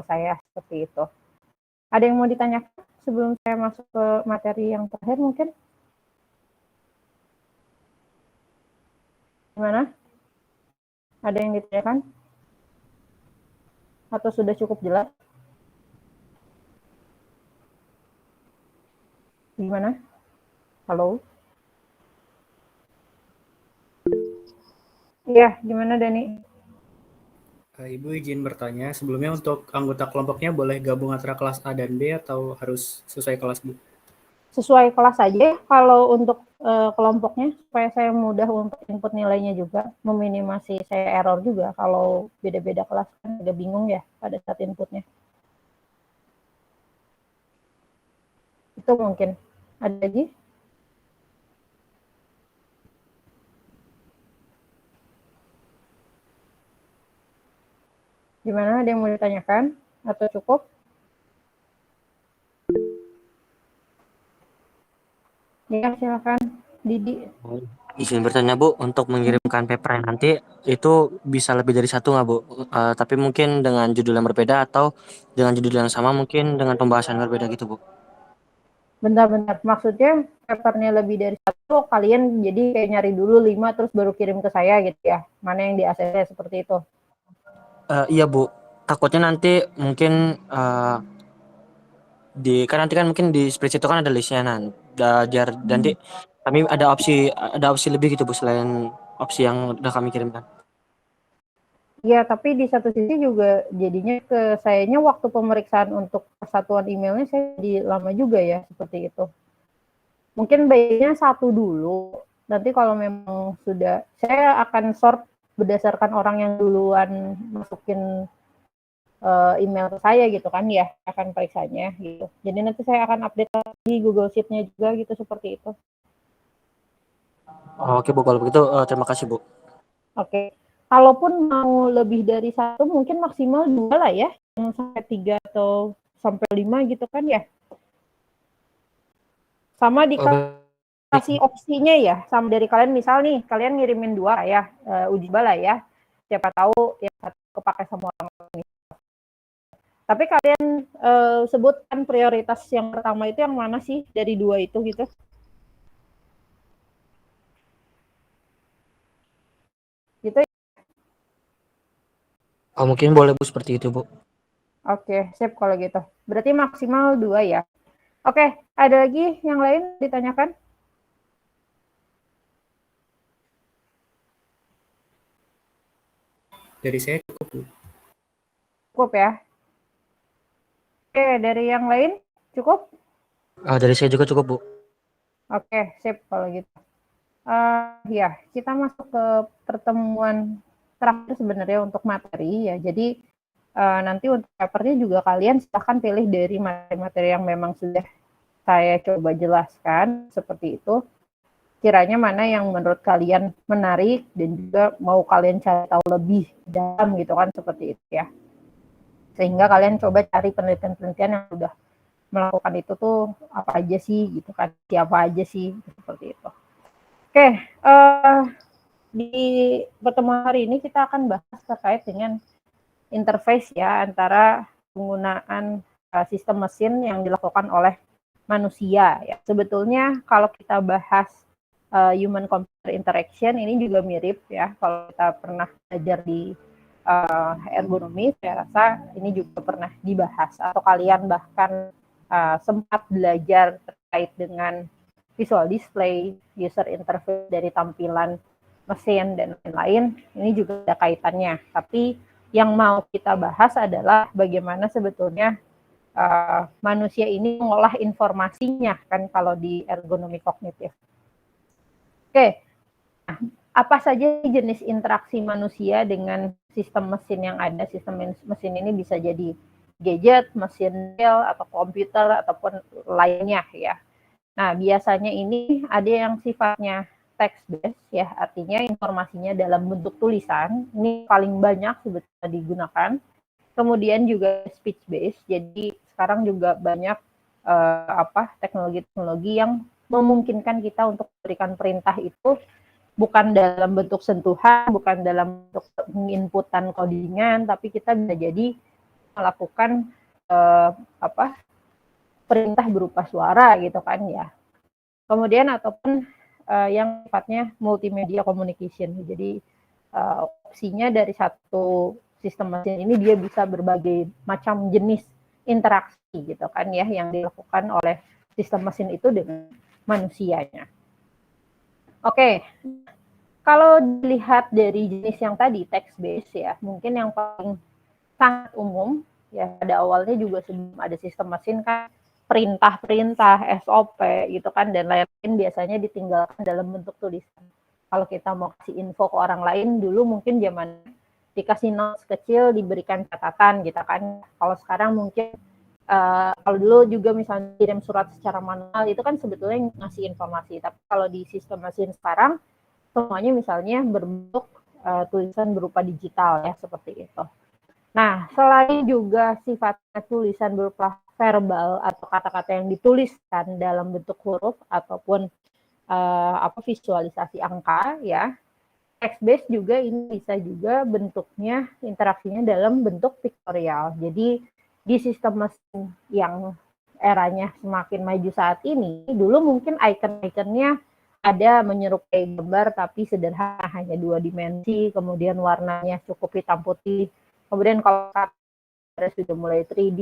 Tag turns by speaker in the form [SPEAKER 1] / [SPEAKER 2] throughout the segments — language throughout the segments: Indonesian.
[SPEAKER 1] ke saya, seperti itu. Ada yang mau ditanyakan sebelum saya masuk ke materi yang terakhir mungkin? Gimana? Ada yang ditanyakan? Atau sudah cukup jelas? Gimana? Halo? Iya, gimana Dani?
[SPEAKER 2] Ibu izin bertanya, sebelumnya untuk anggota kelompoknya boleh gabung antara kelas A dan B atau harus sesuai kelas, Bu?
[SPEAKER 1] Sesuai kelas saja kalau untuk kelompoknya, supaya saya mudah untuk input nilainya juga, meminimasi saya error juga kalau beda-beda kelas kan agak bingung ya pada saat inputnya. Itu mungkin. Ada lagi? Gimana, ada yang mau ditanyakan? Atau cukup? Ya, silakan. Didi.
[SPEAKER 3] Izin bertanya Bu, untuk mengirimkan paper nanti itu bisa lebih dari satu nggak Bu? Tapi mungkin dengan judul yang berbeda atau dengan judul yang sama mungkin dengan pembahasan yang berbeda gitu Bu?
[SPEAKER 1] Bentar-bentar, maksudnya papernya lebih dari satu, kalian jadi kayak nyari dulu 5 terus baru kirim ke saya gitu ya? Mana yang di ACC seperti itu?
[SPEAKER 3] Iya Bu, takutnya nanti mungkin kan nanti kan mungkin di spreadsheet itu kan ada listnya nanti kami ada opsi lebih gitu Bu selain opsi yang udah kami kirimkan.
[SPEAKER 1] Iya, tapi di satu sisi juga jadinya ke sayanya waktu pemeriksaan untuk persatuan emailnya saya jadi lama juga ya, seperti itu. Mungkin baiknya satu dulu, nanti kalau memang sudah, saya akan sort berdasarkan orang yang duluan masukin email ke saya gitu kan ya, akan periksanya gitu. Jadi nanti saya akan update di Google Sheet-nya juga gitu, seperti itu.
[SPEAKER 3] Oke Bu, kalau begitu terima kasih Bu.
[SPEAKER 1] Oke. Kalaupun mau lebih dari satu, mungkin maksimal 2 lah ya, sampai 3 atau sampai 5 gitu kan ya. Sama dikasih opsinya ya, sama dari kalian, misal nih, kalian ngirimin 2 ya, uji coba lah ya. Siapa tahu yang satu kepake sama orang lain. Tapi kalian sebutkan prioritas yang pertama itu yang mana sih dari 2 itu gitu? Gitu.
[SPEAKER 3] Mungkin boleh Bu seperti itu Bu.
[SPEAKER 1] Oke, sip kalau gitu. Berarti maksimal 2 ya. Oke, ada lagi yang lain ditanyakan?
[SPEAKER 2] Dari saya cukup, Bu.
[SPEAKER 1] Cukup ya. Oke, dari yang lain cukup?
[SPEAKER 3] Dari saya juga cukup Bu.
[SPEAKER 1] Oke, sip kalau gitu. Ya, kita masuk ke pertemuan terakhir sebenarnya untuk materi ya. Jadi nanti untuk papernya juga kalian silahkan pilih dari materi-materi yang memang sudah saya coba jelaskan seperti itu. Kiranya mana yang menurut kalian menarik dan juga mau kalian cari tahu lebih dalam gitu kan, seperti itu ya. Sehingga kalian coba cari penelitian-penelitian yang sudah melakukan itu tuh apa aja sih gitu kan, siapa aja sih, seperti itu. Oke, di pertemuan hari ini kita akan bahas terkait dengan interface ya antara penggunaan sistem mesin yang dilakukan oleh manusia ya. Sebetulnya kalau kita bahas human computer interaction ini juga mirip ya, kalau kita pernah belajar di ergonomi, saya rasa ini juga pernah dibahas atau kalian bahkan sempat belajar terkait dengan visual display, user interface dari tampilan mesin dan lain-lain. Ini juga ada kaitannya. Tapi yang mau kita bahas adalah bagaimana sebetulnya manusia ini mengolah informasinya kan kalau di ergonomi kognitif. Oke, nah, apa saja jenis interaksi manusia dengan sistem mesin yang ada? Sistem mesin ini bisa jadi gadget, mesin real, atau komputer, ataupun lainnya ya. Nah, biasanya ini ada yang sifatnya text based ya, artinya informasinya dalam bentuk tulisan. Ini paling banyak sebetulnya digunakan. Kemudian juga speech based. Jadi sekarang juga banyak teknologi-teknologi yang memungkinkan kita untuk memberikan perintah itu bukan dalam bentuk sentuhan, bukan dalam bentuk inputan codingan, tapi kita bisa jadi melakukan perintah berupa suara gitu kan ya. Kemudian ataupun yang sifatnya multimedia communication. Jadi opsinya dari satu sistem mesin ini dia bisa berbagai macam jenis interaksi gitu kan ya yang dilakukan oleh sistem mesin itu dengan manusianya. Oke. Kalau dilihat dari jenis yang tadi text based ya, mungkin yang paling sangat umum ya pada awalnya juga sebelum ada sistem mesin kan perintah-perintah, SOP gitu kan dan lain-lain biasanya ditinggalkan dalam bentuk tulisan. Kalau kita mau kasih info ke orang lain dulu mungkin zaman dikasih notes kecil diberikan catatan gitu kan. Kalau sekarang mungkin kalau dulu juga misalnya kirim surat secara manual itu kan sebetulnya ngasih informasi. Tapi kalau di sistem mesin sekarang semuanya misalnya berbentuk tulisan berupa digital ya seperti itu. Nah, selain juga sifatnya tulisan berupa verbal atau kata-kata yang dituliskan dalam bentuk huruf ataupun visualisasi angka ya, text based juga ini bisa juga bentuknya interaksinya dalam bentuk pictorial. Jadi di sistem mesin yang eranya semakin maju saat ini, dulu mungkin icon-iconnya ada menyerupai gambar tapi sederhana hanya 2 dimensi, kemudian warnanya cukup hitam putih. Kemudian kalau sudah mulai 3D,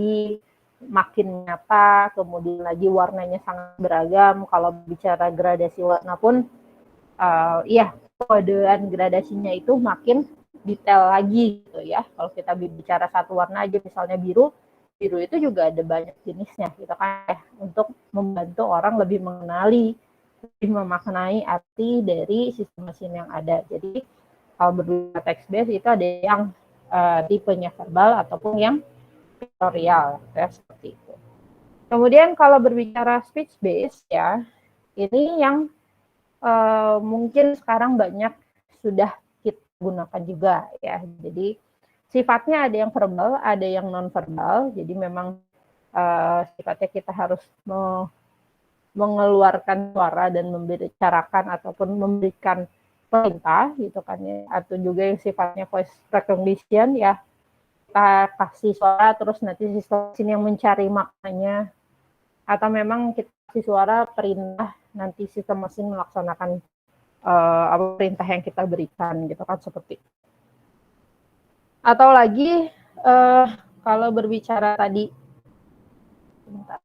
[SPEAKER 1] makin nyata, kemudian lagi warnanya sangat beragam. Kalau bicara gradasi warna pun, kodean gradasinya itu makin detail lagi gitu ya. Kalau kita bicara satu warna aja misalnya biru itu juga ada banyak jenisnya gitu kan ya, untuk membantu orang lebih mengenali, lebih memaknai arti dari sistem mesin yang ada. Jadi kalau berbicara text based itu ada yang tipenya verbal ataupun yang pictorial ya seperti itu. Kemudian kalau berbicara speech based ya, ini yang mungkin sekarang banyak sudah kita gunakan juga ya. Jadi sifatnya ada yang verbal, ada yang non verbal. Jadi memang sifatnya kita harus mengeluarkan suara dan membicarakan ataupun memberikan perintah gitu kan ya, atau juga yang sifatnya voice recognition ya, kita kasih suara terus nanti sistem yang mencari maknanya, atau memang kita kasih suara perintah nanti sistem mesin melaksanakan perintah yang kita berikan gitu kan seperti. Atau lagi kalau berbicara tadi bentar.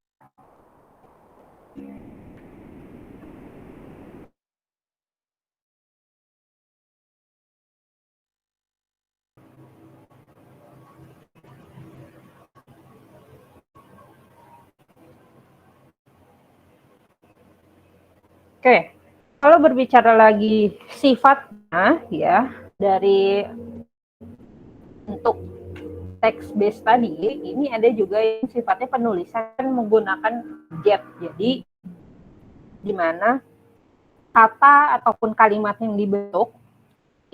[SPEAKER 1] Oke, kalau berbicara lagi sifatnya ya dari untuk text based tadi, ini ada juga yang sifatnya penulisan menggunakan jet. Jadi di mana kata ataupun kalimat yang dibentuk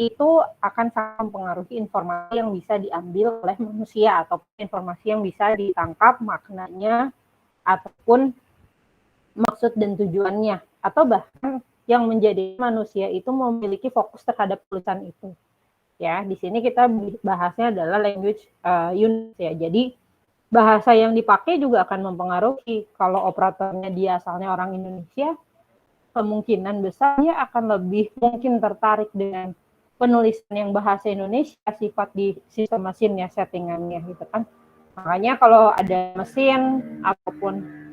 [SPEAKER 1] itu akan sangat mempengaruhi informasi yang bisa diambil oleh manusia atau informasi yang bisa ditangkap maknanya ataupun maksud dan tujuannya, atau bahkan yang menjadi manusia itu memiliki fokus terhadap tulisan itu. Ya, di sini kita bahasnya adalah language unit ya. Jadi bahasa yang dipakai juga akan mempengaruhi. Kalau operatornya dia asalnya orang Indonesia, kemungkinan besar dia akan lebih mungkin tertarik dengan penulisan yang bahasa Indonesia sifat di sistem mesin ya, settingannya gitu kan. Makanya kalau ada mesin ataupun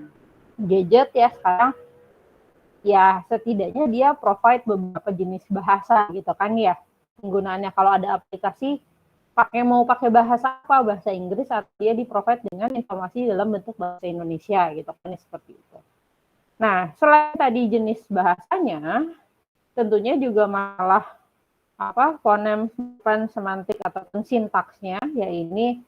[SPEAKER 1] gadget ya sekarang ya setidaknya dia provide beberapa jenis bahasa gitu kan ya penggunaannya. Kalau ada aplikasi mau pakai bahasa apa, bahasa Inggris, atau dia di provide dengan informasi dalam bentuk bahasa Indonesia gitu kan seperti itu. Nah, selain tadi jenis bahasanya, tentunya juga malah fonem, semantik ataupun sintaksnya, ya ini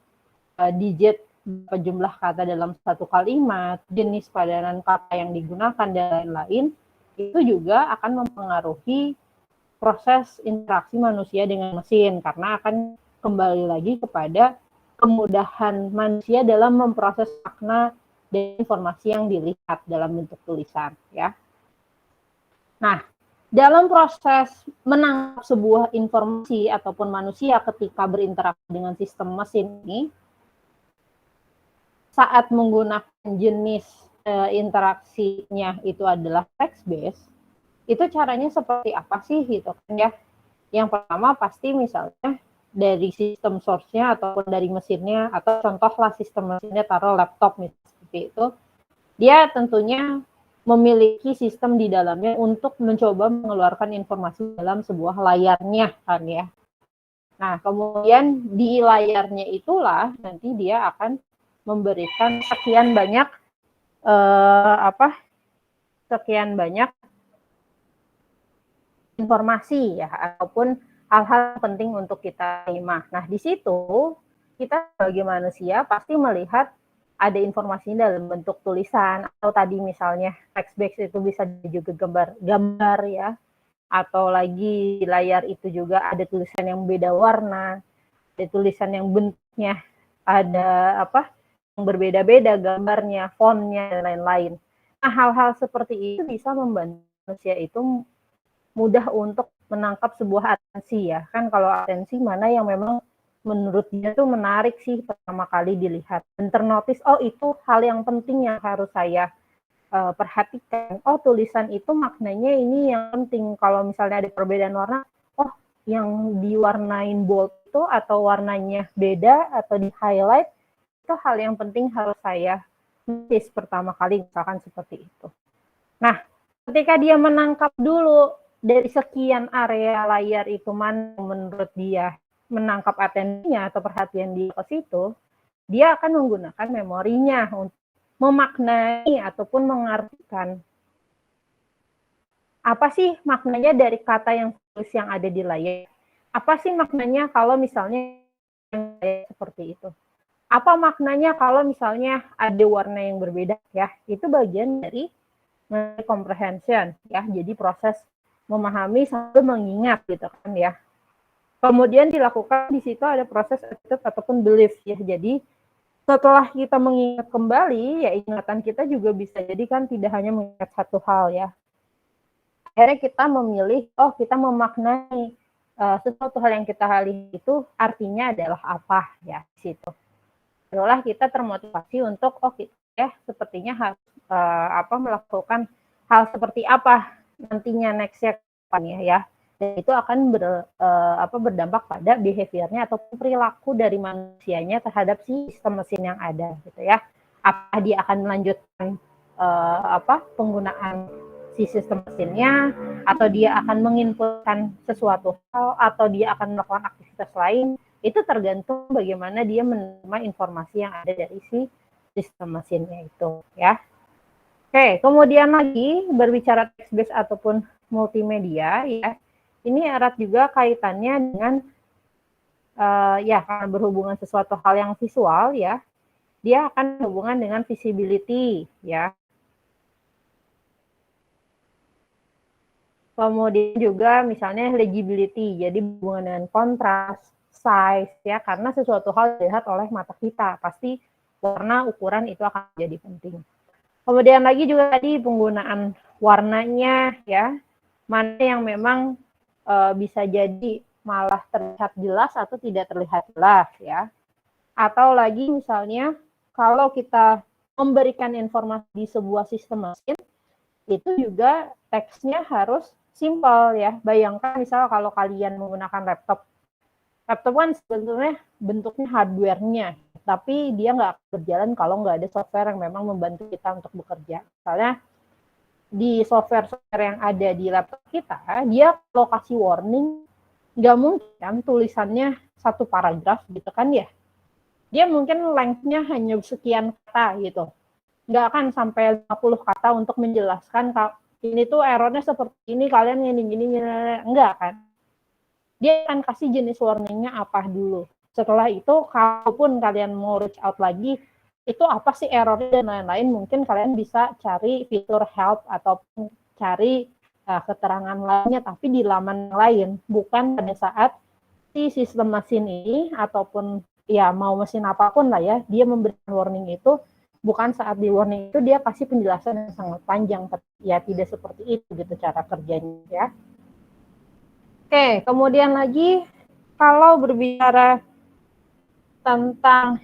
[SPEAKER 1] digit jumlah kata dalam satu kalimat, jenis padanan kata yang digunakan dan lain-lain, itu juga akan mempengaruhi proses interaksi manusia dengan mesin karena akan kembali lagi kepada kemudahan manusia dalam memproses makna dan informasi yang dilihat dalam bentuk tulisan ya. Nah, dalam proses menangkap sebuah informasi ataupun manusia ketika berinteraksi dengan sistem mesin ini, saat menggunakan jenis interaksinya itu adalah text based, itu caranya seperti apa sih gitu kan ya? Yang pertama pasti misalnya dari sistem source-nya ataupun dari mesinnya, atau contohlah sistem mesinnya taruh laptop misalnya seperti itu, dia tentunya memiliki sistem di dalamnya untuk mencoba mengeluarkan informasi dalam sebuah layarnya kan ya. Nah, kemudian di layarnya itulah nanti dia akan memberikan sekian banyak sekian banyak informasi ya, ataupun hal-hal penting untuk kita terima. Nah, di situ kita sebagai manusia pasti melihat ada informasinya dalam bentuk tulisan, atau tadi misalnya text box itu bisa juga gambar ya, atau lagi layar itu juga ada tulisan yang beda warna, ada tulisan yang bentuknya ada yang berbeda-beda gambarnya, fontnya dan lain-lain. Nah, hal-hal seperti itu bisa membantu manusia itu mudah untuk menangkap sebuah atensi ya. Kan kalau atensi mana yang memang menurut dia tuh menarik sih pertama kali dilihat. Dan ternotis, oh itu hal yang penting yang harus saya perhatikan. Oh tulisan itu maknanya ini yang penting. Kalau misalnya ada perbedaan warna, oh yang diwarnain bold itu atau warnanya beda atau di highlight, itu hal yang penting harus saya notice pertama kali, misalkan seperti itu. Nah, ketika dia menangkap dulu dari sekian area layar itu mana menurut dia menangkap atensinya atau perhatian dia ke situ, dia akan menggunakan memorinya untuk memaknai ataupun mengartikan apa sih maknanya dari kata yang tulis yang ada di layar. Apa sih maknanya kalau misalnya seperti itu. Apa maknanya kalau misalnya ada warna yang berbeda ya. Itu bagian dari comprehension ya. Jadi proses memahami sambil mengingat gitu kan ya. Kemudian dilakukan di situ ada proses attitude ataupun belief ya. Jadi setelah kita mengingat kembali ya, ingatan kita juga bisa jadi kan tidak hanya mengingat satu hal ya. Akhirnya kita memilih, oh kita memaknai sesuatu hal yang kita lihat itu artinya adalah apa ya di situ. Barulah kita termotivasi untuk oh kita ya sepertinya harus melakukan hal seperti apa nantinya nextnya ya. Dan itu akan berdampak pada behaviornya atau perilaku dari manusianya terhadap sistem mesin yang ada gitu ya. Apakah dia akan melanjutkan penggunaan si sistem mesinnya, atau dia akan menginputkan sesuatu hal, atau dia akan melakukan aktivitas lain, itu tergantung bagaimana dia menerima informasi yang ada dari si sistem mesinnya itu ya. Oke, kemudian lagi berbicara text based ataupun multimedia ya. Ini erat juga kaitannya dengan karena berhubungan sesuatu hal yang visual ya, dia akan berhubungan dengan visibility ya. Kemudian juga misalnya legibility, jadi berhubungan dengan kontras, size ya, karena sesuatu hal dilihat oleh mata kita, pasti warna ukuran itu akan jadi penting. Kemudian lagi juga tadi penggunaan warnanya ya, mana yang memang bisa jadi malah terlihat jelas atau tidak terlihat jelas ya. Atau lagi misalnya kalau kita memberikan informasi di sebuah sistem mesin, itu juga teksnya harus simpel ya. Bayangkan misal kalau kalian menggunakan laptop kan sebetulnya bentuknya hardware-nya, tapi dia nggak berjalan kalau nggak ada software yang memang membantu kita untuk bekerja. Misalnya di software yang ada di laptop kita, dia lokasi warning, nggak mungkin tulisannya satu paragraf gitu kan ya. Dia mungkin length-nya hanya sekian kata gitu. Nggak akan sampai 50 kata untuk menjelaskan ini tuh errornya seperti ini, kalian gini, enggak kan. Dia akan kasih jenis warningnya apa dulu. Setelah itu, kalaupun kalian mau reach out lagi, itu apa sih errornya dan lain-lain, mungkin kalian bisa cari fitur help ataupun cari keterangan lainnya, tapi di laman lain, bukan pada saat si sistem mesin ini, ataupun ya mau mesin apapun lah ya, dia memberikan warning itu, bukan saat di warning itu dia kasih penjelasan yang sangat panjang, ya tidak seperti itu gitu cara kerjanya ya. Oke, kemudian lagi kalau berbicara tentang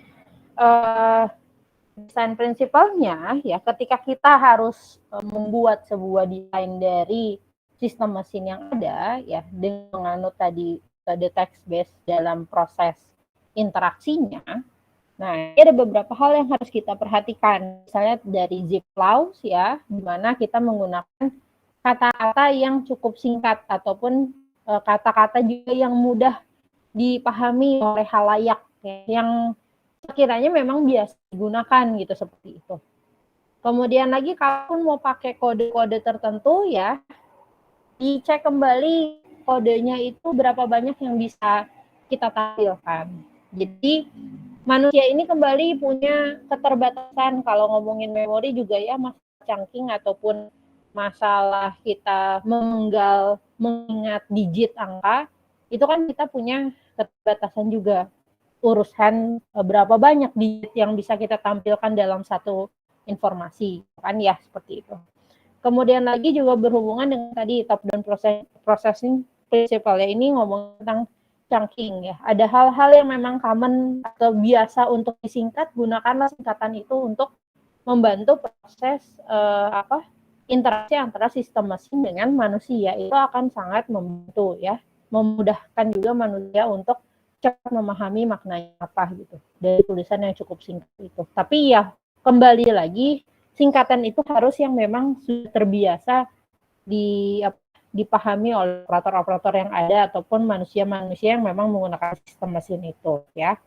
[SPEAKER 1] desain prinsipalnya ya ketika kita harus membuat sebuah desain dari sistem mesin yang ada ya dengan menganut tadi the text based dalam proses interaksinya. Nah, ini ada beberapa hal yang harus kita perhatikan. Misalnya dari zip clause ya, di mana kita menggunakan kata-kata yang cukup singkat ataupun kata-kata juga yang mudah dipahami oleh halayak ya, yang sekiranya memang biasa digunakan gitu seperti itu. Kemudian lagi kalaupun mau pakai kode-kode tertentu ya, dicek kembali kodenya itu berapa banyak yang bisa kita tampilkan. Jadi manusia ini kembali punya keterbatasan kalau ngomongin memori juga ya, masalah chunking ataupun masalah kita mengenal mengingat digit angka, itu kan kita punya keterbatasan juga. Urusan berapa banyak digit yang bisa kita tampilkan dalam satu informasi kan ya seperti itu. Kemudian lagi juga berhubungan dengan tadi top down processing principle ya, ini ngomong tentang chunking ya. Ada hal-hal yang memang common atau biasa untuk disingkat, gunakanlah singkatan itu untuk membantu proses interaksi antara sistem mesin dengan manusia. Itu akan sangat membantu ya, memudahkan juga manusia untuk cepat memahami maknanya apa gitu dari tulisan yang cukup singkat itu. Tapi ya kembali lagi singkatan itu harus yang memang sudah terbiasa dipahami oleh operator-operator yang ada ataupun manusia-manusia yang memang menggunakan sistem mesin itu ya.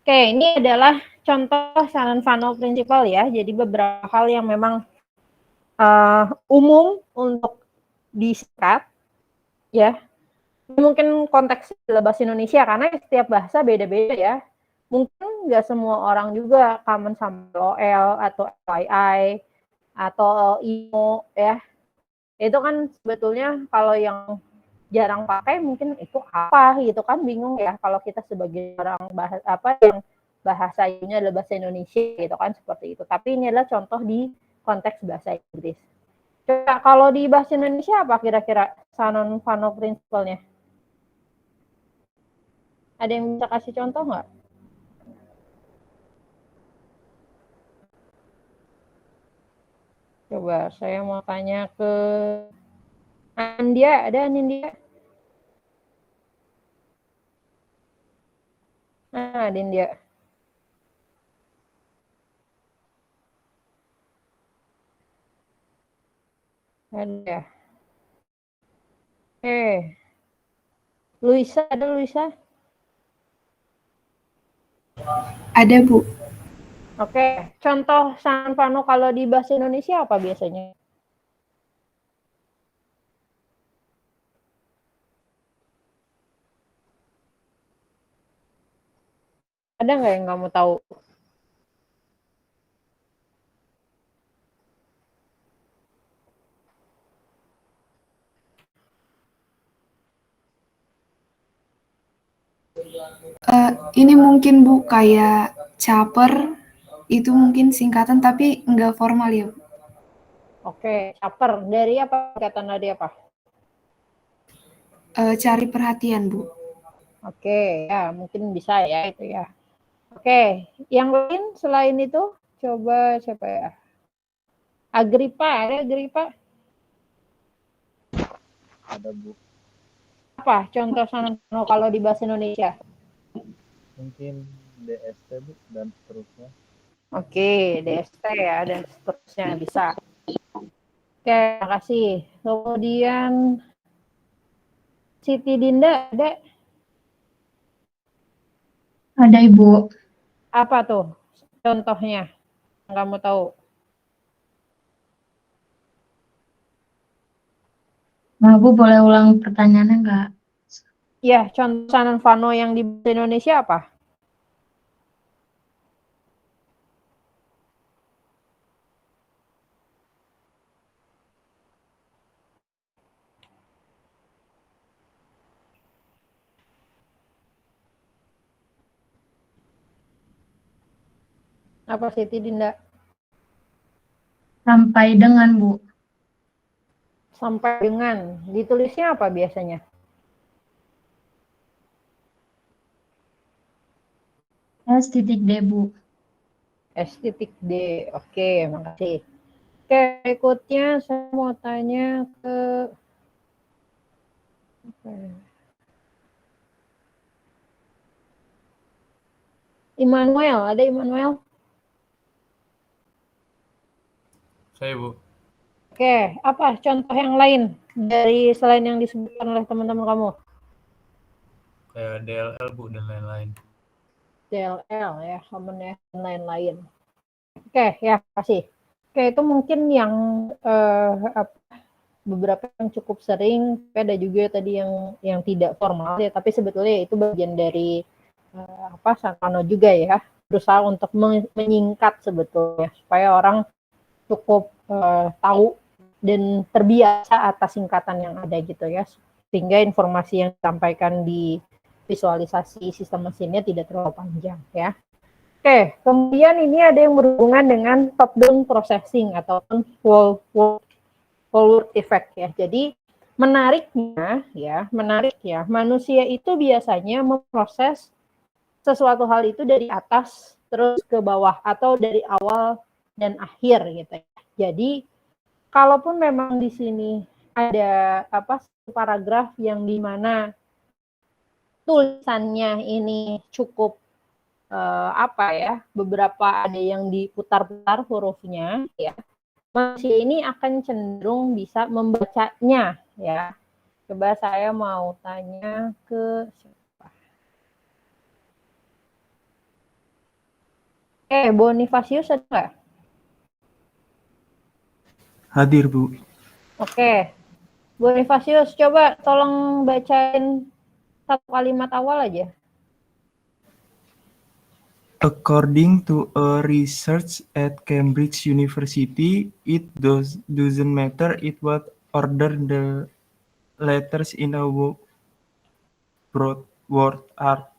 [SPEAKER 1] Oke, ini adalah contoh Shannon-Fano principle ya. Jadi beberapa hal yang memang umum untuk disingkat ya. Mungkin konteks bahasa Indonesia karena setiap bahasa beda-beda ya. Mungkin nggak semua orang juga common sama LOL atau FYI atau IMO ya. Itu kan sebetulnya kalau yang jarang pakai mungkin itu apa gitu kan, bingung ya kalau kita sebagai orang yang bahasanya adalah bahasa Indonesia gitu kan seperti itu. Tapi ini adalah contoh di konteks bahasa Inggris. Coba kalau di bahasa Indonesia apa kira-kira Shannon-Fano principle-nya? Ada yang bisa kasih contoh nggak? Coba saya mau tanya ke Anindya, ada Anindya? Nah, Anindya. Ada. Luisa, ada Luisa?
[SPEAKER 4] Ada, Bu.
[SPEAKER 1] Oke, contoh Shannon-Fano kalau di bahasa Indonesia apa biasanya? Ada nggak yang kamu tahu?
[SPEAKER 4] Ini mungkin Bu kayak caper itu mungkin singkatan tapi nggak formal ya Bu.
[SPEAKER 1] Oke, caper. Dari apa? Singkatan dari apa?
[SPEAKER 4] Cari perhatian Bu.
[SPEAKER 1] Oke, ya mungkin bisa ya itu ya. Oke, yang lain selain itu coba siapa ya? Agripa, ada Agripa?
[SPEAKER 5] Ada Bu,
[SPEAKER 1] Apa contoh Shannon-Fano kalau di bahasa Indonesia?
[SPEAKER 5] mungkin DST Bu dan seterusnya.
[SPEAKER 1] Oke, DST ya dan seterusnya bisa. Oke, makasih. Kemudian Siti Dinda ada?
[SPEAKER 6] Ada Ibu.
[SPEAKER 1] Apa tuh contohnya yang kamu tahu?
[SPEAKER 6] Nah, Bu boleh ulang pertanyaannya nggak?
[SPEAKER 1] Ya, contoh Shannon-Fano yang di bahasa Indonesia apa? Apa Siti Dinda?
[SPEAKER 6] Sampai dengan Bu.
[SPEAKER 1] Sampai dengan. Ditulisnya apa biasanya?
[SPEAKER 6] S titik D Bu.
[SPEAKER 1] S titik D. Oke, makasih. Oke, berikutnya saya mau tanya ke Immanuel. Ada Immanuel?
[SPEAKER 7] Saya, Bu.
[SPEAKER 1] Oke, apa contoh yang lain dari selain yang disebutkan oleh teman-teman kamu?
[SPEAKER 7] Kayak DLL, Bu, dan lain-lain.
[SPEAKER 1] DLL ya, common ya, dan lain-lain. Oke, ya, kasih. Oke, itu mungkin yang beberapa yang cukup sering, tapi ada juga tadi yang tidak formal ya, tapi sebetulnya itu bagian dari Sarkano juga ya, berusaha untuk menyingkat sebetulnya supaya orang cukup tahu dan terbiasa atas singkatan yang ada gitu ya, sehingga informasi yang disampaikan di visualisasi sistem mesinnya tidak terlalu panjang ya. Oke, kemudian ini ada yang berhubungan dengan top down processing ataupun whole effect ya. Jadi menariknya manusia itu biasanya memproses sesuatu hal itu dari atas terus ke bawah atau dari awal dan akhir gitu ya. Jadi kalaupun memang di sini ada satu paragraf yang dimana tulisannya ini cukup beberapa ada yang diputar-putar hurufnya ya, manusia ini akan cenderung bisa membacanya ya. Coba saya mau tanya ke siapa? Bonifacius ada nggak?
[SPEAKER 8] Hadir, Bu.
[SPEAKER 1] Oke, Bonifacius coba tolong bacain satu kalimat awal aja.
[SPEAKER 8] According to a research at Cambridge University, it doesn't matter what order the letters in a word are.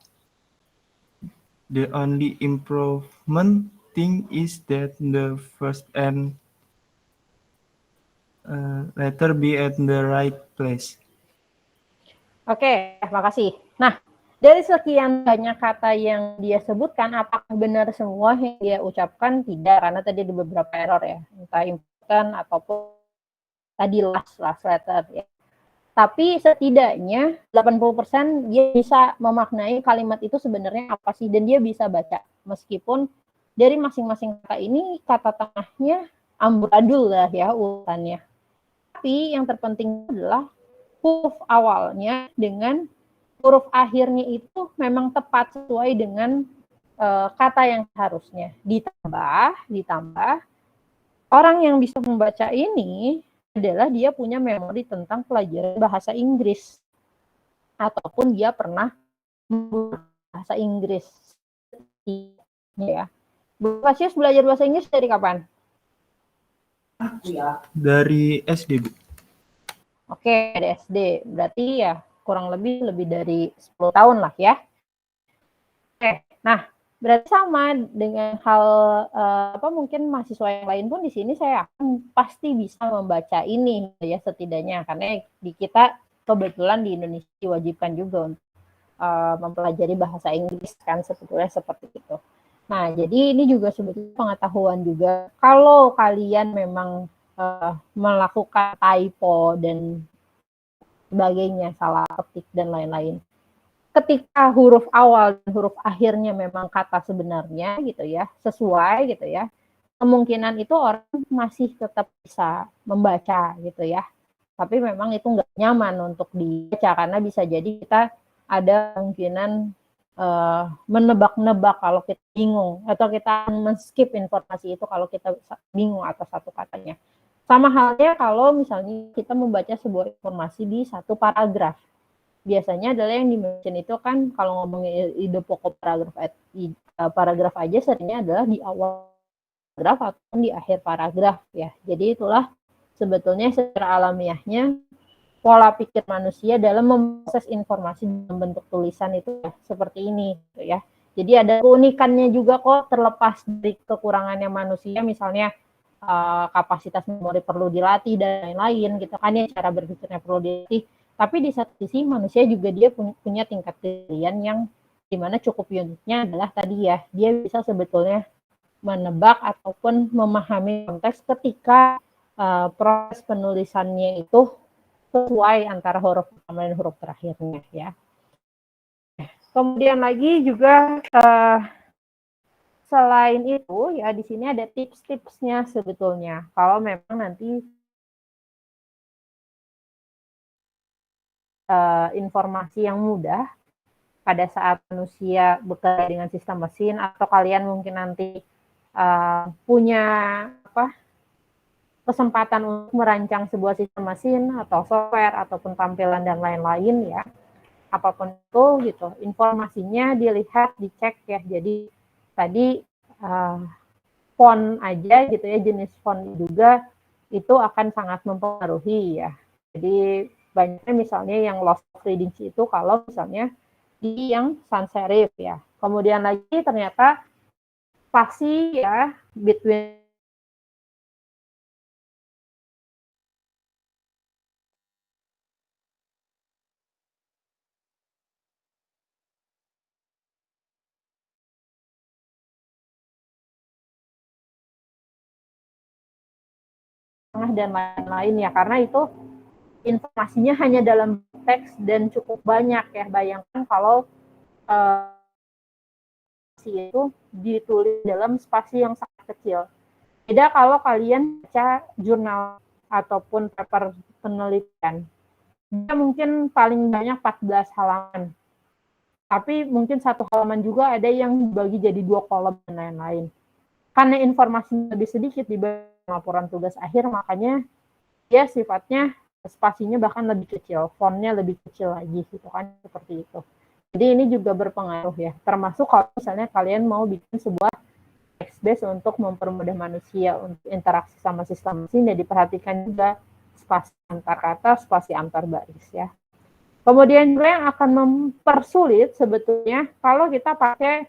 [SPEAKER 8] The only improvement thing is that the first and letter be at the right place.
[SPEAKER 1] Oke, makasih. Nah, dari sekian banyak kata yang dia sebutkan, apakah benar semua yang dia ucapkan? Tidak, karena tadi ada beberapa error ya, entah important ataupun tadi last letter ya. Tapi setidaknya 80% dia bisa memaknai kalimat itu sebenarnya apa sih, dan dia bisa baca. Meskipun dari masing-masing kata ini, kata tengahnya amburadul lah ya urutannya. Tapi yang terpenting adalah huruf awalnya dengan huruf akhirnya itu memang tepat sesuai dengan kata yang harusnya. Ditambah orang yang bisa membaca ini adalah dia punya memori tentang pelajaran bahasa Inggris ataupun dia pernah bahasa Inggris ya. Bu Kasius belajar bahasa Inggris dari kapan?
[SPEAKER 8] Dari SD, Bu.
[SPEAKER 1] Oke, dari SD. Berarti ya kurang lebih dari 10 tahun lah ya. Oke, nah berarti sama dengan hal mungkin mahasiswa yang lain pun di sini saya akan pasti bisa membaca ini ya setidaknya, karena di kita kebetulan di Indonesia diwajibkan juga untuk mempelajari bahasa Inggris kan sebetulnya seperti itu. Nah, jadi ini juga sebetulnya pengetahuan juga kalau kalian memang melakukan typo dan sebagainya, salah ketik dan lain-lain. Ketika huruf awal dan huruf akhirnya memang kata sebenarnya gitu ya, sesuai gitu ya, kemungkinan itu orang masih tetap bisa membaca gitu ya. Tapi memang itu nggak nyaman untuk dibaca karena bisa jadi kita ada kemungkinan menebak-nebak kalau kita bingung, atau kita men-skip informasi itu kalau kita bingung atas satu katanya. Sama halnya kalau misalnya kita membaca sebuah informasi di satu paragraf. Biasanya adalah yang di-mention itu kan kalau ngomongin ide pokok paragraf aja seringnya adalah di awal paragraf atau di akhir paragraf ya. Jadi itulah sebetulnya secara alamiahnya pola pikir manusia dalam memproses informasi dalam bentuk tulisan itu ya, seperti ini gitu ya. Jadi ada keunikannya juga kok, terlepas dari kekurangannya manusia, misalnya kapasitas memori perlu dilatih dan lain-lain gitu kan ya, cara berpikirnya perlu dilatih. Tapi di satu sisi manusia juga dia punya tingkat keahlian yang dimana cukup uniknya adalah tadi ya, dia bisa sebetulnya menebak ataupun memahami konteks ketika proses penulisannya itu sesuai antara huruf pertama dan huruf terakhirnya ya. Kemudian lagi juga selain itu ya di sini ada tips-tipsnya sebetulnya. Kalau memang nanti informasi yang mudah pada saat manusia bekerja dengan sistem mesin atau kalian mungkin nanti punya kesempatan untuk merancang sebuah sistem mesin atau software ataupun tampilan dan lain-lain ya, apapun itu gitu, informasinya dilihat, dicek ya. Jadi tadi font aja gitu ya, jenis font juga itu akan sangat mempengaruhi ya. Jadi banyaknya misalnya yang loss of readings itu kalau misalnya di yang sans serif ya. Kemudian lagi ternyata spasi ya between dan lain-lain ya, karena itu informasinya hanya dalam teks dan cukup banyak ya. Bayangkan kalau itu ditulis dalam spasi yang sangat kecil. Beda kalau kalian baca jurnal ataupun paper penelitian. Dia mungkin paling banyak 14 halaman. Tapi mungkin satu halaman juga ada yang dibagi jadi 2 kolom dan lain-lain. Karena informasinya lebih sedikit dibanding laporan tugas akhir, makanya dia sifatnya spasinya bahkan lebih kecil, fontnya lebih kecil lagi gitu kan, seperti itu. Jadi ini juga berpengaruh ya, termasuk kalau misalnya kalian mau bikin sebuah text base untuk mempermudah manusia untuk interaksi sama sistem mesin, dan diperhatikan juga spasi antar kata, spasi antar baris ya. Kemudian juga yang akan mempersulit sebetulnya kalau kita pakai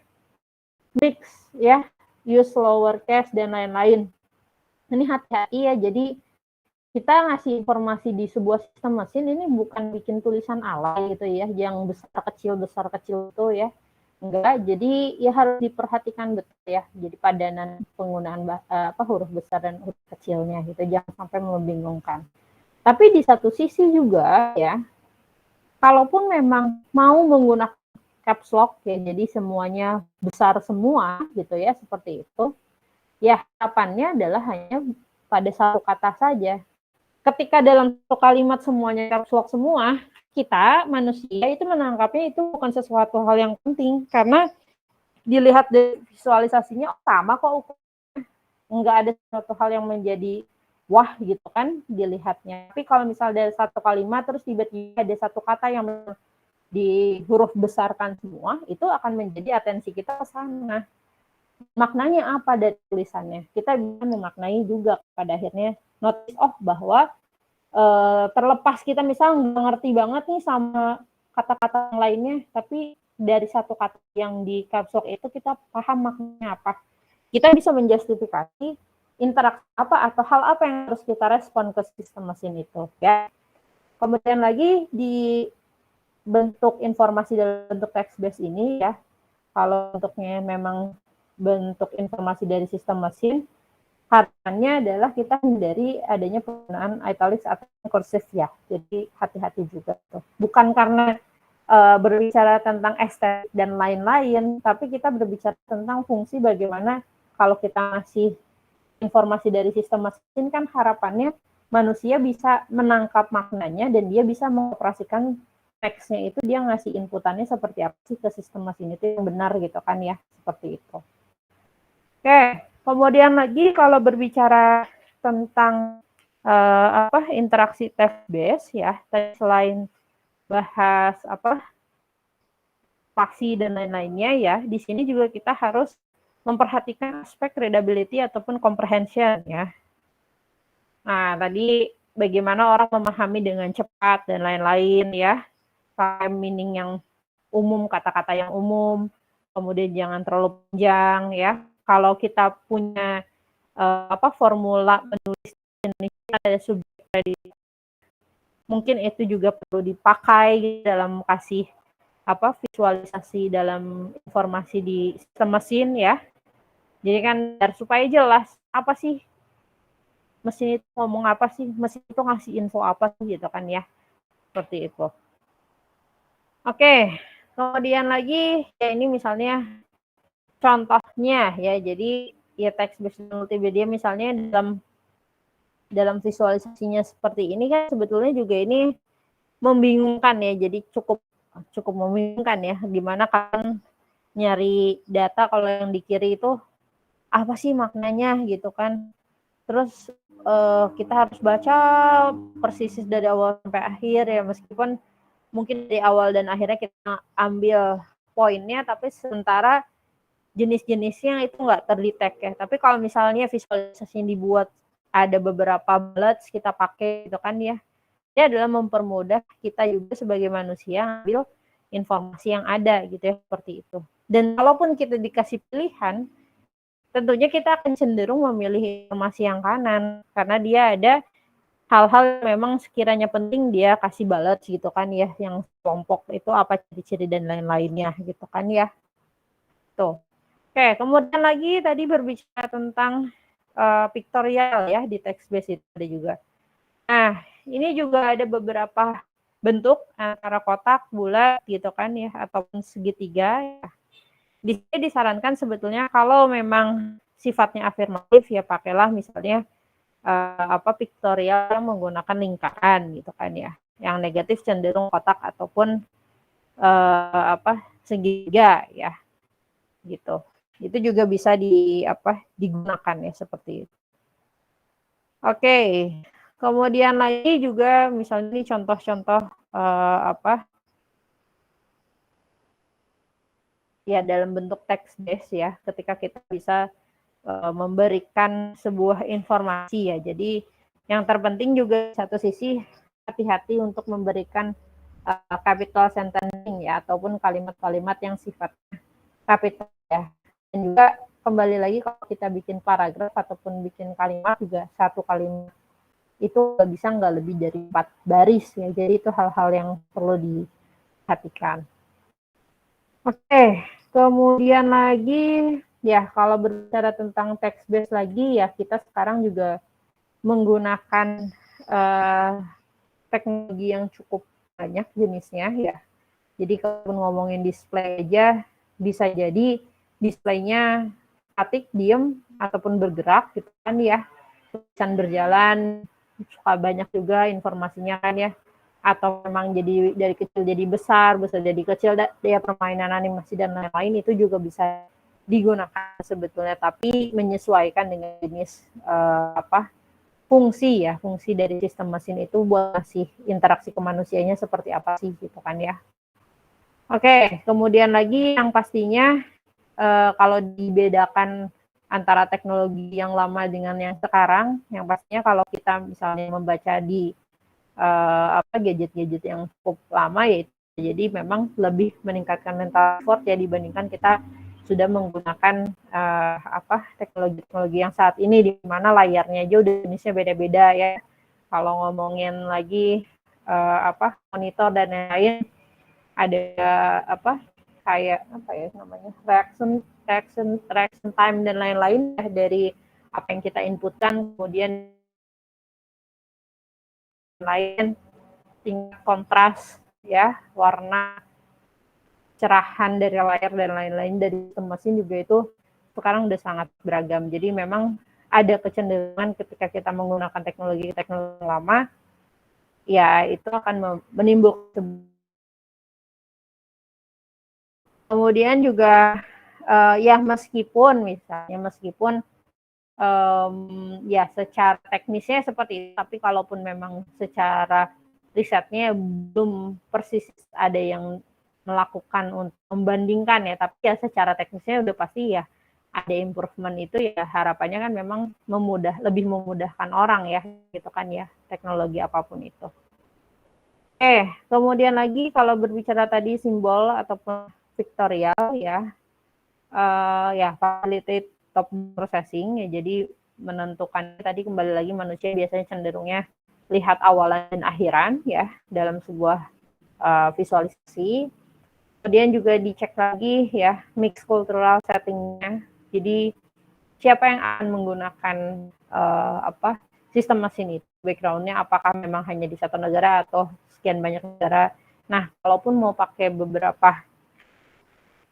[SPEAKER 1] mix ya, use lowercase dan lain-lain. Ini hati-hati ya, jadi kita ngasih informasi di sebuah sistem mesin ini bukan bikin tulisan alay gitu ya, yang besar kecil itu ya. Enggak, jadi ya harus diperhatikan betul ya. Jadi padanan penggunaan huruf besar dan huruf kecilnya gitu, jangan sampai membingungkan. Tapi di satu sisi juga ya, kalaupun memang mau menggunakan caps lock ya, jadi semuanya besar semua gitu ya, seperti itu. Ya harapannya adalah hanya pada satu kata saja. Ketika dalam satu kalimat semuanya caps lock semua, kita manusia itu menangkapnya itu bukan sesuatu hal yang penting, karena dilihat dari visualisasinya sama kok ukurannya, nggak ada sesuatu hal yang menjadi wah gitu kan dilihatnya. Tapi kalau misalnya dari satu kalimat terus tiba-tiba ada satu kata yang di huruf besarkan semua, itu akan menjadi atensi kita ke sana. Maknanya apa dari tulisannya? Kita bisa memaknai juga pada akhirnya notice bahwa terlepas kita misalnya nggak ngerti banget nih sama kata-kata yang lainnya, tapi dari satu kata yang di caps lock itu kita paham maknanya apa. Kita bisa menjustifikasi interaksi apa atau hal apa yang harus kita respon ke sistem mesin itu ya. Kemudian lagi di bentuk informasi dalam bentuk text base ini ya, kalau bentuknya memang bentuk informasi dari sistem mesin, harapannya adalah kita hindari adanya penggunaan italics atau kursiv ya. Jadi hati-hati juga tuh. Bukan karena berbicara tentang estetik dan lain-lain, tapi kita berbicara tentang fungsi bagaimana kalau kita ngasih informasi dari sistem mesin, kan harapannya manusia bisa menangkap maknanya dan dia bisa mengoperasikan teksnya itu, dia ngasih inputannya seperti apa sih ke sistem mesin itu yang benar gitu kan ya, seperti itu. Oke, kemudian lagi kalau berbicara tentang interaksi text base ya, selain bahas spasi dan lain-lainnya ya, di sini juga kita harus memperhatikan aspek readability ataupun comprehension ya. Nah, tadi bagaimana orang memahami dengan cepat dan lain-lain ya, time meaning yang umum, kata-kata yang umum, kemudian jangan terlalu panjang ya. Kalau kita punya formula menulis Indonesia ada subjek prediksi, mungkin itu juga perlu dipakai dalam kasih visualisasi dalam informasi di sistem mesin ya. Jadi kan supaya jelas apa sih mesin itu ngomong apa sih, mesin itu ngasih info apa sih gitu kan ya. Seperti itu. Oke, kemudian lagi ya ini misalnya contohnya ya. Jadi ya text based multimedia misalnya dalam visualisasinya seperti ini kan sebetulnya juga ini membingungkan ya. Jadi cukup membingungkan ya, dimana kan nyari data kalau yang di kiri itu apa sih maknanya gitu kan. Terus kita harus baca persis dari awal sampai akhir ya, meskipun mungkin dari awal dan akhirnya kita ambil poinnya, tapi sementara jenis-jenisnya itu nggak terdetek ya. Tapi kalau misalnya visualisasi yang dibuat ada beberapa bullets kita pakai gitu kan ya, ini adalah mempermudah kita juga sebagai manusia ambil informasi yang ada gitu ya, seperti itu. Dan kalaupun kita dikasih pilihan, tentunya kita akan cenderung memilih informasi yang kanan, karena dia ada hal-hal yang memang sekiranya penting dia kasih bullets gitu kan ya, yang kelompok itu apa ciri-ciri dan lain-lainnya gitu kan ya. Tuh. Oke, kemudian lagi tadi berbicara tentang pictorial ya, di text based itu ada juga. Nah, ini juga ada beberapa bentuk antara kotak, bulat gitu kan ya, ataupun segitiga ya. Di sini disarankan sebetulnya kalau memang sifatnya afirmatif ya pakailah misalnya pictorial menggunakan lingkaran gitu kan ya. Yang negatif cenderung kotak ataupun segitiga ya. Gitu. Itu juga bisa digunakan ya seperti itu. Oke. Kemudian lagi juga misalnya ini contoh-contoh ya dalam bentuk text based ya, ketika kita bisa memberikan sebuah informasi ya. Jadi yang terpenting juga satu sisi hati-hati untuk memberikan capital sentencing ya, ataupun kalimat-kalimat yang sifatnya capital ya. Dan juga kembali lagi kalau kita bikin paragraf ataupun bikin kalimat juga satu kalimat itu nggak bisa nggak lebih dari 4 baris ya. Jadi itu hal-hal yang perlu diperhatikan. Oke, kemudian lagi ya kalau berbicara tentang text based lagi ya, kita sekarang juga menggunakan teknologi yang cukup banyak jenisnya ya. Jadi kalau ngomongin display aja bisa jadi displaynya statik, diem ataupun bergerak gitu kan ya. Tulisan berjalan, suka banyak juga informasinya kan ya. Atau memang jadi dari kecil jadi besar jadi kecil, ya permainan animasi dan lain-lain itu juga bisa digunakan sebetulnya, tapi menyesuaikan dengan jenis fungsi dari sistem mesin itu buat ngasih interaksi ke manusianya seperti apa sih gitu kan ya. Oke, kemudian lagi yang pastinya kalau dibedakan antara teknologi yang lama dengan yang sekarang, yang pastinya kalau kita misalnya membaca di gadget-gadget yang cukup lama ya, jadi memang lebih meningkatkan mental effort ya dibandingkan kita sudah menggunakan teknologi-teknologi yang saat ini, di mana layarnya aja udah jenisnya beda-beda ya. Kalau ngomongin lagi monitor dan lain-lain, ada kayak namanya reaction time dan lain-lain ya, dari apa yang kita inputkan, kemudian lain tingkat kontras ya, warna, cerahan dari layar dan lain-lain dari sistem mesin juga itu sekarang udah sangat beragam. Jadi memang ada kecenderungan ketika kita menggunakan teknologi lama ya itu akan menimbulkan. Kemudian juga ya meskipun ya secara teknisnya seperti itu, tapi kalaupun memang secara risetnya belum persis ada yang melakukan untuk membandingkan ya, tapi ya secara teknisnya udah pasti ya ada improvement itu ya, harapannya kan memang lebih memudahkan orang ya gitu kan ya, teknologi apapun itu. Kemudian lagi kalau berbicara tadi simbol ataupun pictorial ya, facilitate top processing ya, jadi menentukan tadi kembali lagi manusia biasanya cenderungnya lihat awalan dan akhiran ya dalam sebuah visualisasi. Kemudian juga dicek lagi ya mix cultural settingnya, jadi siapa yang akan menggunakan sistem mesin itu, background-nya apakah memang hanya di satu negara atau sekian banyak negara. Nah, kalaupun mau pakai beberapa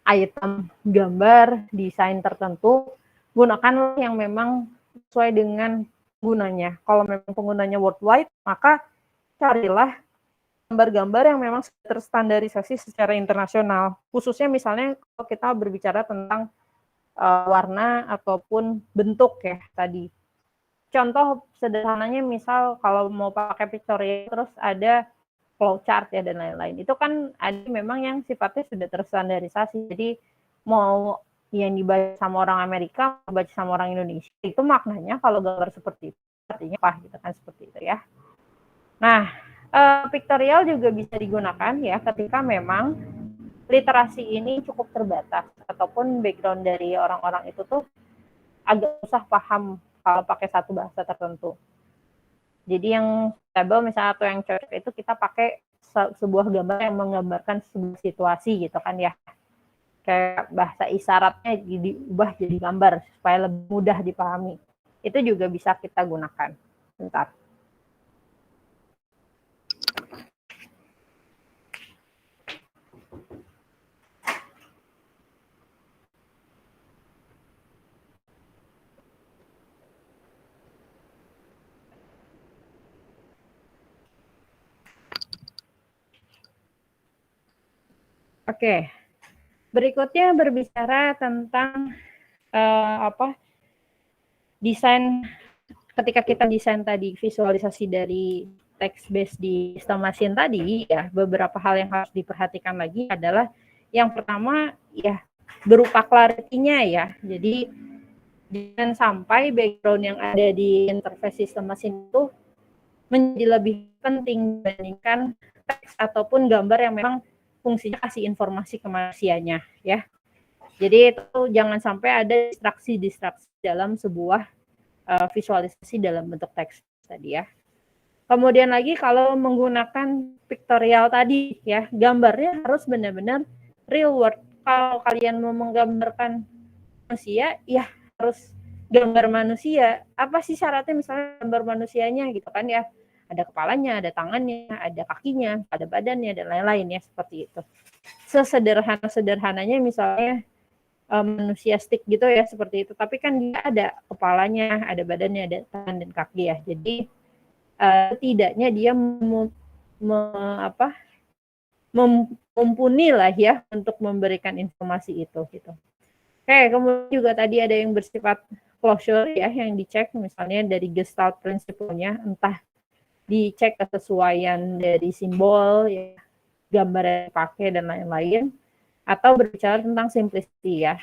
[SPEAKER 1] item gambar desain tertentu, gunakan yang memang sesuai dengan penggunanya. Kalau memang penggunanya worldwide, maka carilah gambar-gambar yang memang terstandarisasi secara internasional. Khususnya misalnya kalau kita berbicara tentang warna ataupun bentuk ya tadi. Contoh sederhananya misal kalau mau pakai pictorial terus ada flowchart ya dan lain-lain. Itu kan ada memang yang sifatnya sudah terstandarisasi. Jadi mau yang dibaca sama orang Amerika, baca sama orang Indonesia, itu maknanya kalau gambar seperti itu artinya apa gitu kan, seperti itu ya. Nah, pictorial juga bisa digunakan ya ketika memang literasi ini cukup terbatas ataupun background dari orang-orang itu tuh agak susah paham kalau pakai satu bahasa tertentu. Jadi yang stable misalnya atau yang cocok itu kita pakai sebuah gambar yang menggambarkan sebuah situasi gitu kan ya. Kayak bahasa isyaratnya diubah jadi gambar supaya lebih mudah dipahami. Itu juga bisa kita gunakan. Bentar. Oke, berikutnya berbicara tentang desain. Ketika kita desain tadi visualisasi dari text based di sistem mesin tadi, ya beberapa hal yang harus diperhatikan lagi adalah yang pertama ya berupa clarity-nya ya. Jadi jangan sampai background yang ada di interface sistem mesin itu menjadi lebih penting dibandingkan teks ataupun gambar yang memang fungsinya kasih informasi ke manusianya ya. Jadi itu jangan sampai ada distraksi dalam sebuah visualisasi dalam bentuk teks tadi ya. Kemudian lagi kalau menggunakan pictorial tadi ya, gambarnya harus benar-benar real world. Kalau kalian mau menggambarkan manusia, ya harus gambar manusia. Apa sih syaratnya misalnya gambar manusianya gitu kan ya? Ada kepalanya, ada tangannya, ada kakinya, ada badannya, dan lain-lain ya, seperti itu. Sesederhana-sederhananya misalnya manusia stick gitu ya, seperti itu. Tapi kan dia ada kepalanya, ada badannya, ada tangan dan kaki ya. Jadi setidaknya dia mumpuni lah ya untuk memberikan informasi itu gitu. Oke, kemudian juga tadi ada yang bersifat closure ya, yang dicek misalnya dari Gestalt prinsipnya, entah dicek kesesuaian dari simbol, ya, gambar yang dipakai dan lain-lain, atau berbicara tentang simplicity ya,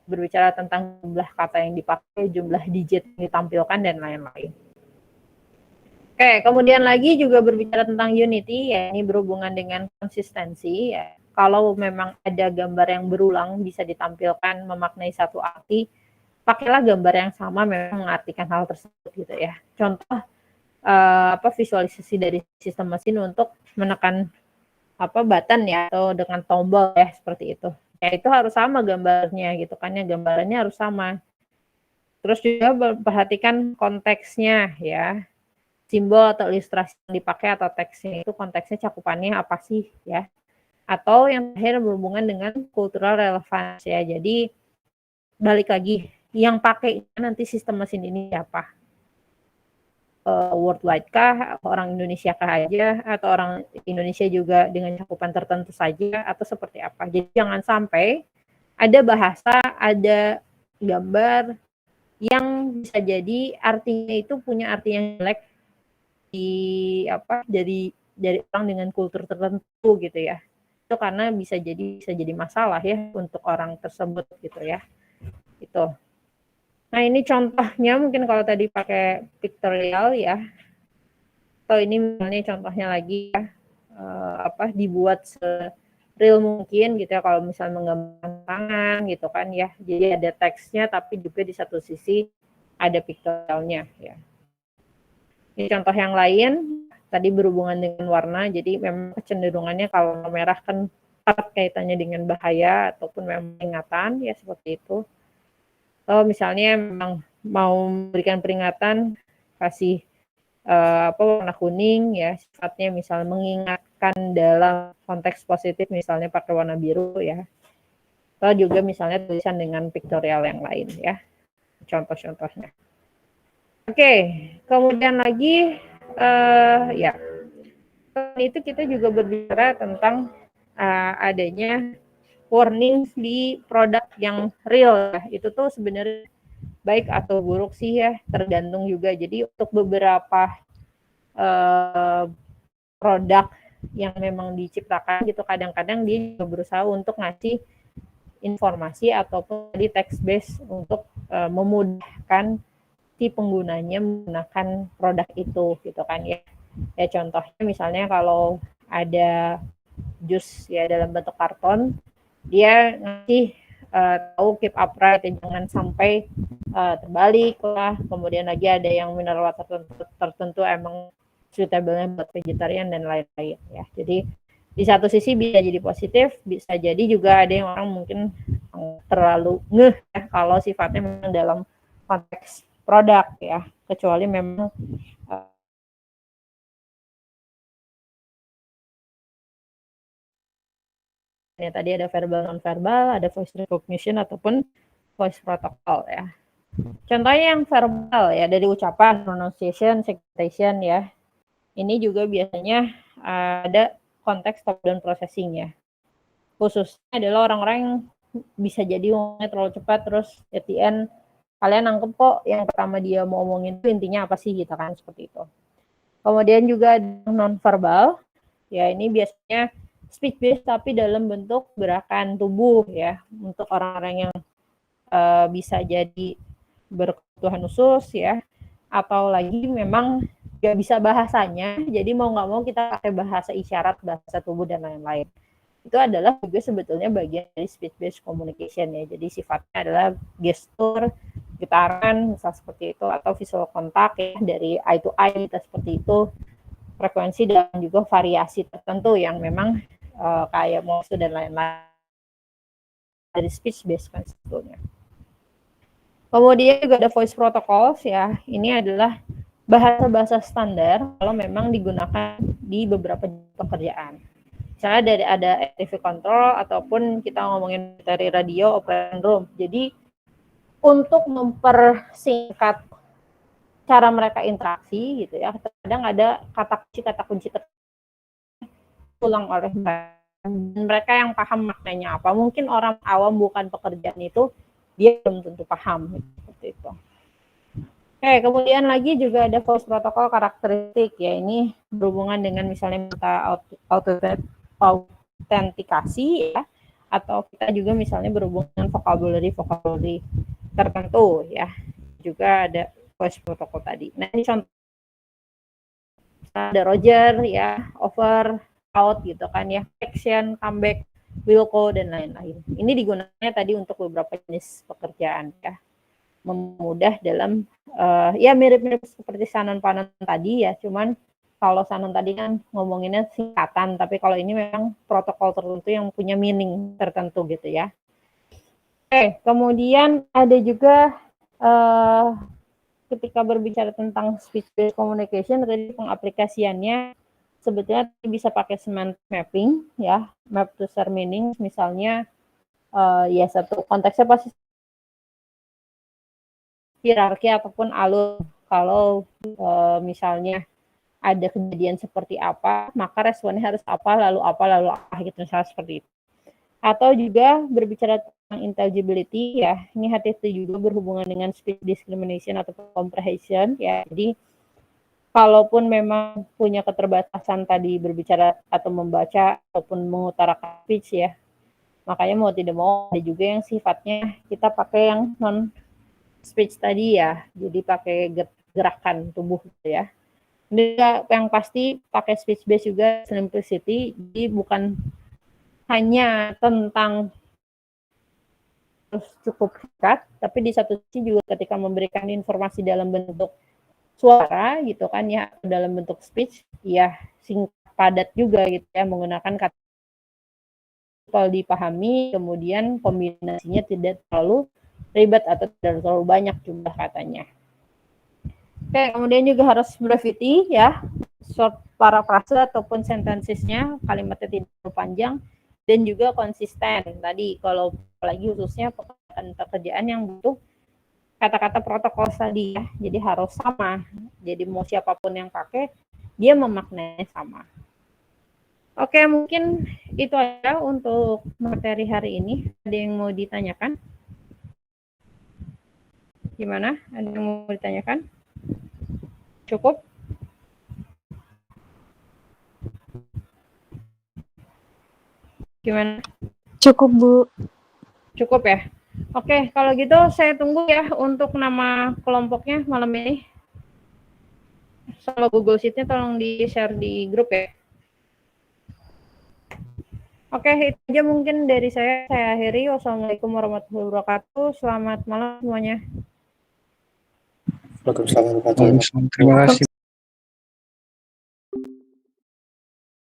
[SPEAKER 1] berbicara tentang jumlah kata yang dipakai, jumlah digit yang ditampilkan dan lain-lain. Oke, kemudian lagi juga berbicara tentang unity, ya ini berhubungan dengan konsistensi ya. Kalau memang ada gambar yang berulang bisa ditampilkan memaknai satu arti, pakailah gambar yang sama memang mengartikan hal tersebut gitu ya. Contoh visualisasi dari sistem mesin untuk menekan button ya atau dengan tombol ya, seperti itu. Ya itu harus sama gambarnya gitu kan ya, gambarannya harus sama. Terus juga perhatikan konteksnya ya. Simbol atau ilustrasi yang dipakai atau teksnya itu konteksnya cakupannya apa sih ya. Atau yang terakhir berhubungan dengan cultural relevance ya. Jadi balik lagi, yang pakai nanti sistem mesin ini siapa? Worldwide kah, orang Indonesia kah aja, atau orang Indonesia juga dengan cakupan tertentu saja, atau seperti apa. Jadi jangan sampai ada bahasa, ada gambar yang bisa jadi artinya itu punya arti yang jelek dari orang dengan kultur tertentu gitu ya. Itu karena bisa jadi masalah ya untuk orang tersebut gitu ya. Itu. Nah ini contohnya mungkin kalau tadi pakai pictorial ya, atau ini misalnya contohnya lagi ya, dibuat real mungkin gitu ya, kalau misalnya menggambarkan tangan gitu kan ya, jadi ada teksnya tapi juga di satu sisi ada pictorialnya ya. Ini contoh yang lain tadi berhubungan dengan warna, jadi memang kecenderungannya kalau merah kan erat kaitannya dengan bahaya ataupun memang peringatan ya, seperti itu. Atau misalnya memang mau memberikan peringatan, kasih warna kuning ya, sifatnya misal mengingatkan dalam konteks positif, misalnya pakai warna biru ya. Atau juga misalnya tulisan dengan pictorial yang lain ya, contoh-contohnya. Oke, kemudian lagi ya, itu kita juga berbicara tentang adanya warning di produk yang real ya. Itu tuh sebenarnya baik atau buruk sih ya, tergantung juga. Jadi untuk beberapa produk yang memang diciptakan gitu, kadang-kadang dia juga berusaha untuk ngasih informasi ataupun di text based untuk memudahkan si penggunanya menggunakan produk itu gitu kan ya. Ya contohnya misalnya kalau ada jus ya dalam bentuk karton, dia ngasih tahu keep upright ya, jangan sampai terbalik lah. Kemudian lagi ada yang mineral water tertentu emang suitable buat vegetarian dan lain-lain ya. Jadi di satu sisi bisa jadi positif, bisa jadi juga ada yang orang mungkin terlalu ngeh ya kalau sifatnya memang dalam konteks produk ya, kecuali memang ya tadi ada verbal non-verbal, ada voice recognition ataupun voice protocol ya. Contohnya yang verbal ya, dari ucapan, pronunciation, segmentation ya. Ini juga biasanya ada konteks top down processing ya. Khususnya adalah orang-orang yang bisa jadi ngomongnya terlalu cepat, terus at the end kalian nangkep kok yang pertama dia mau ngomongin itu intinya apa sih gitu kan, seperti itu. Kemudian juga non-verbal, ya ini biasanya speech based tapi dalam bentuk gerakan tubuh ya, untuk orang-orang yang bisa jadi berkebutuhan khusus ya, atau lagi memang gak bisa bahasanya, jadi mau nggak mau kita pakai bahasa isyarat, bahasa tubuh dan lain-lain. Itu adalah juga sebetulnya bagian dari speech based communication ya, jadi sifatnya adalah gestur, getaran misal seperti itu, atau visual kontak ya, dari eye to eye kita seperti itu, frekuensi dan juga variasi tertentu yang memang kayak mouse dan lain-lain dari speech based kan sebetulnya. Kemudian juga ada voice protocols ya, ini adalah bahasa-bahasa standar kalau memang digunakan di beberapa pekerjaan. Misalnya dari ada TV control ataupun kita ngomongin dari radio operation room. Jadi untuk mempersingkat cara mereka interaksi gitu ya, kadang ada kata kunci ulang oleh mereka yang paham maknanya apa. Mungkin orang awam bukan pekerjaan itu, dia belum tentu paham seperti itu. Oke, kemudian lagi juga ada voice protokol karakteristik ya, ini berhubungan dengan misalnya minta autentikasi ya, atau kita juga misalnya berhubungan dengan vocabulary tertentu ya, juga ada voice protokol tadi. Nah ini contoh ada Roger ya, over, out gitu kan ya, action, comeback, Wilco dan lain-lain. Ini digunakannya tadi untuk beberapa jenis pekerjaan ya, memudah dalam ya mirip-mirip seperti Sanon Panon tadi ya, cuman kalau Sanon tadi kan ngomonginnya singkatan, tapi kalau ini memang protokol tertentu yang punya meaning tertentu gitu ya. Oke, kemudian ada juga ketika berbicara tentang speech based communication, tadi pengaplikasiannya sebetulnya bisa pakai semantic mapping ya, map to share meaning, misalnya ya satu konteksnya pasti hierarki ataupun alur. Kalau misalnya ada kejadian seperti apa, maka responnya harus apa, lalu apa gitu, misalnya seperti itu. Atau juga berbicara tentang intelligibility ya, ini hati-hati juga berhubungan dengan speech discrimination atau comprehension ya. Jadi kalaupun memang punya keterbatasan tadi berbicara atau membaca ataupun mengutarakan speech ya, makanya mau tidak mau ada juga yang sifatnya kita pakai yang non speech tadi ya, jadi pakai gerakan tubuh gitu ya. Ini yang pasti pakai speech based juga simplicity, jadi bukan hanya tentang cukup singkat, tapi di satu sisi juga ketika memberikan informasi dalam bentuk suara gitu kan ya, dalam bentuk speech ya singkat padat juga gitu ya, menggunakan kata kalau dipahami, kemudian kombinasinya tidak terlalu ribet atau tidak terlalu banyak jumlah katanya. Oke, kemudian juga harus brevity ya, short paraphrase ataupun sentensesnya, kalimatnya tidak terlalu panjang, dan juga konsisten. Tadi kalau apalagi khususnya pekerjaan yang butuh kata-kata protokol tadi ya, jadi harus sama. Jadi mau siapapun yang pakai, dia memaknai sama. Oke, mungkin itu aja untuk materi hari ini. Ada yang mau ditanyakan? Gimana? Ada yang mau ditanyakan? Cukup? Gimana?
[SPEAKER 9] Cukup, Bu.
[SPEAKER 1] Cukup ya? Oke, kalau gitu saya tunggu ya untuk nama kelompoknya malam ini. Sama Google Sheet-nya tolong di-share di grup ya. Oke, itu aja mungkin dari saya. Saya akhiri. Wassalamualaikum warahmatullahi wabarakatuh. Selamat malam semuanya.
[SPEAKER 3] Waalaikumsalam warahmatullahi wabarakatuh.
[SPEAKER 8] Terima kasih.